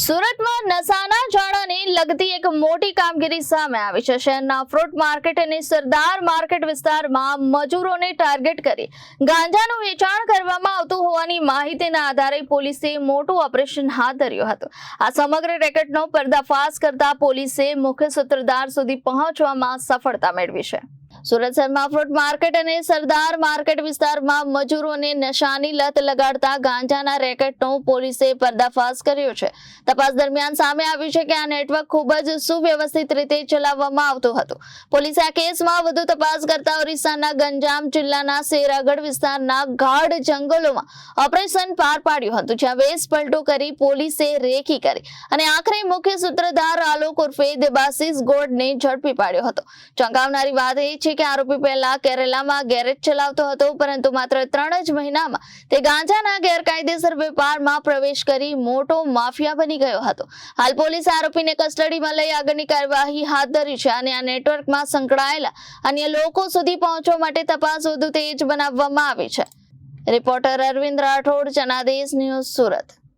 સુરતમાં નશાના જાળાને લગતી એક મોટી કામગીરી સામે આવી છે। શહેરના ફ્રૂટ માર્કેટ અને સરદાર માર્કેટ વિસ્તારમાં મજૂરોને ટાર્ગેટ કરી ગાંજાનું વેચાણ કરવામાં આવતું હોવાની માહિતીના આધારે પોલીસે મોટું ઓપરેશન હાથ ધર્યું હતું। આ સમગ્ર રેકેટનો પર્દાફાશ કરતા પોલીસે મુખ્ય સૂત્રધાર સુધી પહોંચવામાં સફળતા મેળવી છે। સુરત શહેરમાં ફ્રૂટ માર્કેટ અને સરદાર માર્કેટ વિસ્તારમાં મજૂરોને નશાની લત લગાડતા ગાંજાના રેકેટનો પોલીસે પર્દાફાશ કર્યો છે। તપાસ દરમિયાન સામે આવ્યું છે કે આ નેટવર્ક ખૂબ જ સુવ્યવસ્થિત રીતે ચલાવવામાં આવતું હતું। પોલીસે આ કેસમાં વધુ તપાસ કરતા ઓરિસ્સાના ગંજામ જિલ્લાના શેરાગઢ વિસ્તારના ગાઢ જંગલોમાં ઓપરેશન પાર પાડ્યું હતું, જ્યાં વેશ પલટો કરી પોલીસે રેકી કરી અને આખરે મુખ્ય સૂત્રધાર આલોક ઉર્ફે દેબાશીષ ગોડને ઝડપી પાડ્યો હતો। ચોંકાવનારી વાત એ છે કે આરોપી પહેલા કેરલામાં ગેરેજ ચલાવતો હતો, પરંતુ માત્ર 3 જ મહિનામાં તે ગાંજાના ગેરકાયદેસર વેપારમાં પ્રવેશ કરી મોટો માફિયા બની ગયો હતો। હાલ પોલીસે આરોપીને કસ્ટડીમાં લઈ આગળની કાર્યવાહી હાથ ધરી છે અને આ નેટવર્કમાં સંકળાયેલા અન્ય લોકો સુધી પહોંચવા માટે તપાસ વધુ તેજ બનાવવામાં આવી છે। Reporter Arvind Rathod, Janadesh news, Surat.